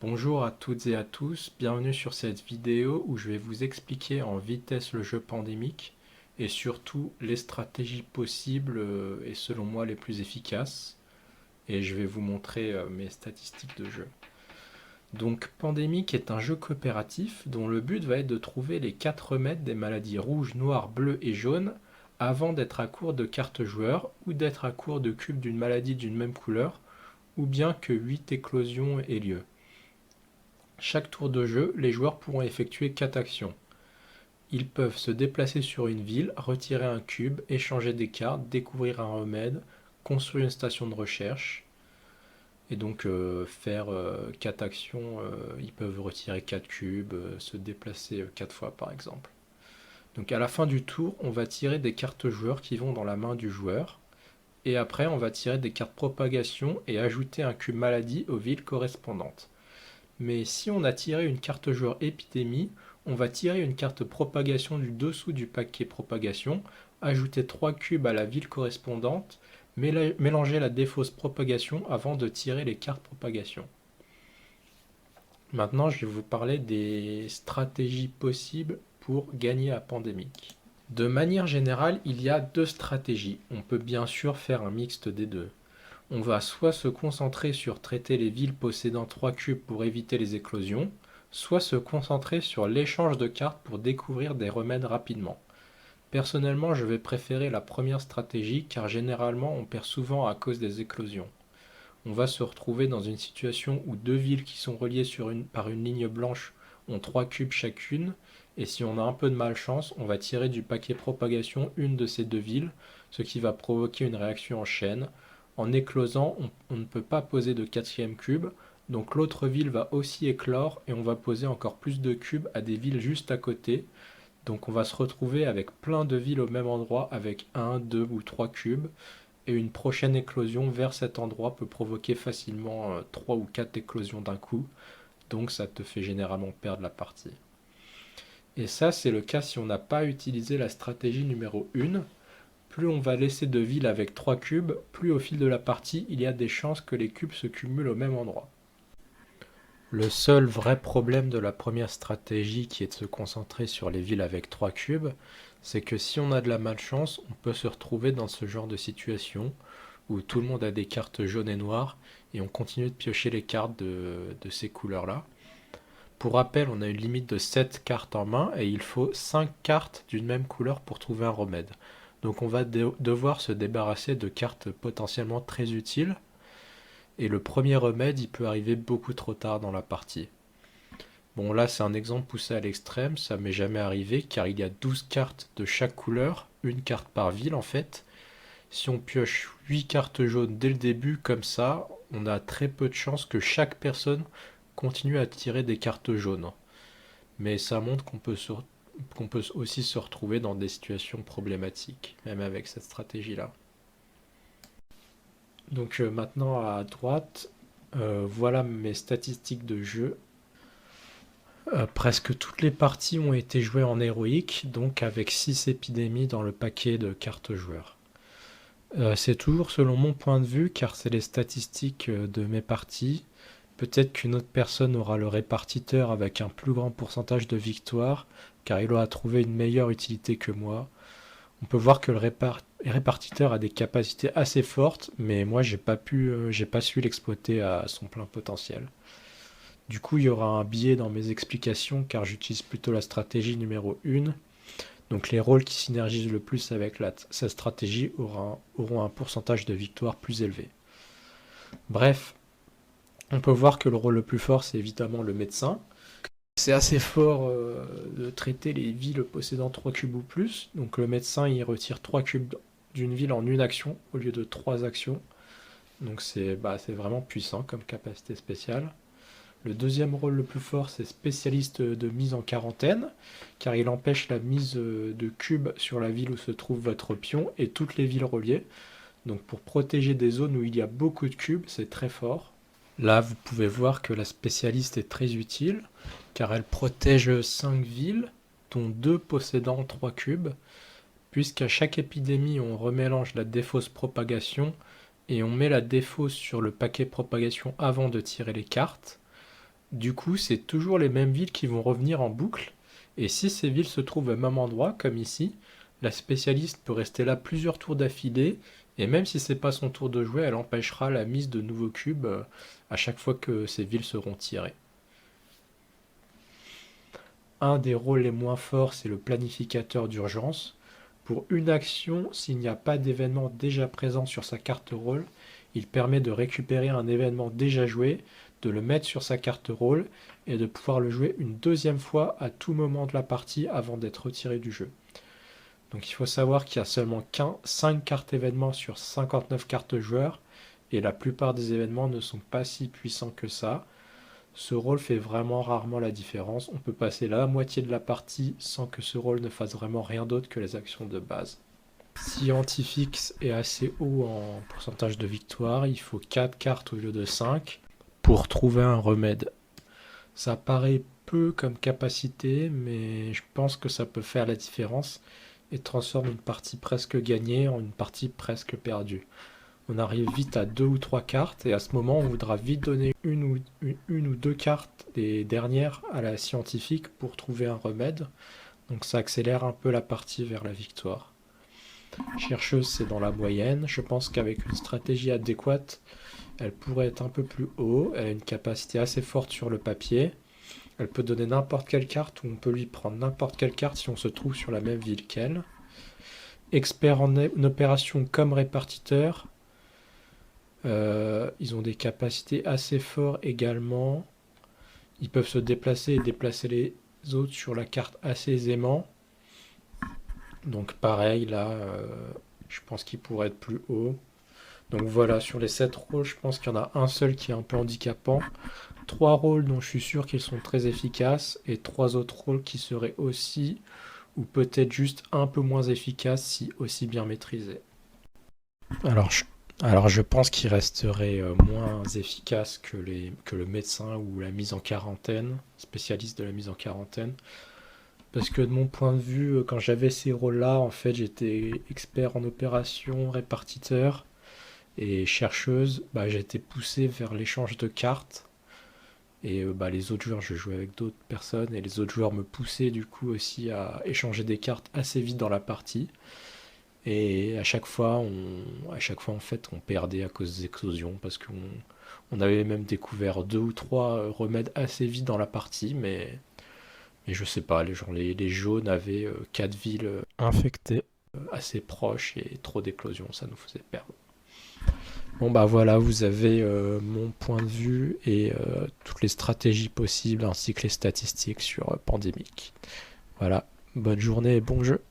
Bonjour à toutes et à tous, bienvenue sur cette vidéo où je vais vous expliquer en vitesse le jeu pandémique et surtout les stratégies possibles et selon moi les plus efficaces. Et je vais vous montrer mes statistiques de jeu. Donc Pandémique est un jeu coopératif dont le but va être de trouver les 4 remèdes des maladies rouges, noires, bleues et jaunes avant d'être à court de cartes joueurs ou d'être à court de cubes d'une maladie d'une même couleur ou bien que 8 éclosions aient lieu. Chaque tour de jeu, les joueurs pourront effectuer 4 actions. Ils peuvent se déplacer sur une ville, retirer un cube, échanger des cartes, découvrir un remède, construire une station de recherche. Et donc faire 4 actions, ils peuvent retirer 4 cubes, se déplacer 4 fois par exemple. Donc à la fin du tour, on va tirer des cartes joueurs qui vont dans la main du joueur. Et après, on va tirer des cartes propagation et ajouter un cube maladie aux villes correspondantes. Mais si on a tiré une carte joueur épidémie, on va tirer une carte propagation du dessous du paquet propagation, ajouter 3 cubes à la ville correspondante, mélanger la défausse propagation avant de tirer les cartes propagation. Maintenant, je vais vous parler des stratégies possibles pour gagner à Pandémique. De manière générale, il y a deux stratégies. On peut bien sûr faire un mixte des deux. On va soit se concentrer sur traiter les villes possédant 3 cubes pour éviter les éclosions, soit se concentrer sur l'échange de cartes pour découvrir des remèdes rapidement. Personnellement, je vais préférer la première stratégie car généralement on perd souvent à cause des éclosions. On va se retrouver dans une situation où deux villes qui sont reliées par une ligne blanche ont 3 cubes chacune, et si on a un peu de malchance, on va tirer du paquet propagation une de ces deux villes, ce qui va provoquer une réaction en chaîne. En éclosant, on ne peut pas poser de quatrième cube, donc l'autre ville va aussi éclore et on va poser encore plus de cubes à des villes juste à côté. Donc on va se retrouver avec plein de villes au même endroit avec un, 2 ou 3 cubes. Et une prochaine éclosion vers cet endroit peut provoquer facilement 3 ou 4 éclosions d'un coup. Donc ça te fait généralement perdre la partie. Et ça c'est le cas si on n'a pas utilisé la stratégie numéro 1. Plus on va laisser de villes avec 3 cubes, plus au fil de la partie, il y a des chances que les cubes se cumulent au même endroit. Le seul vrai problème de la première stratégie qui est de se concentrer sur les villes avec 3 cubes, c'est que si on a de la malchance, on peut se retrouver dans ce genre de situation où tout le monde a des cartes jaunes et noires et on continue de piocher les cartes de ces couleurs-là. Pour rappel, on a une limite de 7 cartes en main et il faut 5 cartes d'une même couleur pour trouver un remède. Donc on va devoir se débarrasser de cartes potentiellement très utiles. Et le premier remède, il peut arriver beaucoup trop tard dans la partie. Bon là c'est un exemple poussé à l'extrême, ça m'est jamais arrivé car il y a 12 cartes de chaque couleur, une carte par ville en fait. Si on pioche 8 cartes jaunes dès le début comme ça, on a très peu de chances que chaque personne continue à tirer des cartes jaunes. Mais ça montre qu'on peut aussi se retrouver dans des situations problématiques, même avec cette stratégie-là. Donc maintenant à droite, voilà mes statistiques de jeu. Presque toutes les parties ont été jouées en héroïque, donc avec 6 épidémies dans le paquet de cartes joueurs. C'est toujours selon mon point de vue, car c'est les statistiques de mes parties. Peut-être qu'une autre personne aura le répartiteur avec un plus grand pourcentage de victoires, car il aura trouvé une meilleure utilité que moi. On peut voir que le répartiteur a des capacités assez fortes, mais moi j'ai pas su l'exploiter à son plein potentiel. Du coup, il y aura un biais dans mes explications car j'utilise plutôt la stratégie numéro 1. Donc les rôles qui synergisent le plus avec cette stratégie auront un pourcentage de victoire plus élevé. Bref, on peut voir que le rôle le plus fort, c'est évidemment le médecin. C'est assez fort de traiter les villes possédant 3 cubes ou plus. Donc le médecin, il retire 3 cubes d'une ville en une action au lieu de 3 actions. Donc c'est vraiment puissant comme capacité spéciale. Le deuxième rôle le plus fort, c'est spécialiste de mise en quarantaine, car il empêche la mise de cubes sur la ville où se trouve votre pion et toutes les villes reliées. Donc pour protéger des zones où il y a beaucoup de cubes, c'est très fort. Là, vous pouvez voir que la spécialiste est très utile, car elle protège 5 villes, dont 2 possédant 3 cubes, puisqu'à chaque épidémie, on remélange la défausse propagation et on met la défausse sur le paquet propagation avant de tirer les cartes. Du coup, c'est toujours les mêmes villes qui vont revenir en boucle. Et si ces villes se trouvent au même endroit, comme ici, la spécialiste peut rester là plusieurs tours d'affilée. Et même si c'est pas son tour de jouer, elle empêchera la mise de nouveaux cubes à chaque fois que ces villes seront tirées. Un des rôles les moins forts, c'est le planificateur d'urgence. Pour une action, s'il n'y a pas d'événement déjà présent sur sa carte rôle, il permet de récupérer un événement déjà joué, de le mettre sur sa carte rôle et de pouvoir le jouer une deuxième fois à tout moment de la partie avant d'être retiré du jeu. Donc il faut savoir qu'il y a seulement 5 cartes événements sur 59 cartes joueurs et la plupart des événements ne sont pas si puissants que ça. Ce rôle fait vraiment rarement la différence. On peut passer la moitié de la partie sans que ce rôle ne fasse vraiment rien d'autre que les actions de base. Si Antifix est assez haut en pourcentage de victoire, il faut 4 cartes au lieu de 5 pour trouver un remède. Ça paraît peu comme capacité, mais je pense que ça peut faire la différence et transforme une partie presque gagnée en une partie presque perdue. On arrive vite à 2 ou 3 cartes et à ce moment on voudra vite donner une ou deux cartes des dernières à la scientifique pour trouver un remède. Donc ça accélère un peu la partie vers la victoire. Chercheuse, c'est dans la moyenne. Je pense qu'avec une stratégie adéquate, elle pourrait être un peu plus haut. Elle a une capacité assez forte sur le papier. Elle peut donner n'importe quelle carte ou on peut lui prendre n'importe quelle carte si on se trouve sur la même ville qu'elle. Expert en opération comme répartiteur. Ils ont des capacités assez fortes également. Ils peuvent se déplacer et déplacer les autres sur la carte assez aisément. Donc pareil, là, je pense qu'il pourrait être plus haut. Donc voilà, sur les 7 rôles, je pense qu'il y en a un seul qui est un peu handicapant. 3 rôles dont je suis sûr qu'ils sont très efficaces. Et 3 autres rôles qui seraient aussi, ou peut-être juste un peu moins efficaces si aussi bien maîtrisés. Alors je pense qu'il resterait moins efficace que le médecin ou la mise en quarantaine, spécialiste de la mise en quarantaine. Parce que de mon point de vue, quand j'avais ces rôles-là, en fait, j'étais expert en opération, répartiteur et chercheuse. Bah, j'étais poussé vers l'échange de cartes. Et les autres joueurs, je jouais avec d'autres personnes et les autres joueurs me poussaient du coup aussi à échanger des cartes assez vite dans la partie. Et à chaque fois en fait, on perdait à cause des explosions parce qu'on avait même découvert 2 ou 3 remèdes assez vite dans la partie, mais je sais pas, les jaunes avaient 4 villes infectées assez proches et trop d'éclosions, ça nous faisait perdre. Bon bah voilà, vous avez mon point de vue et toutes les stratégies possibles ainsi que les statistiques sur Pandémique. Voilà, bonne journée et bon jeu.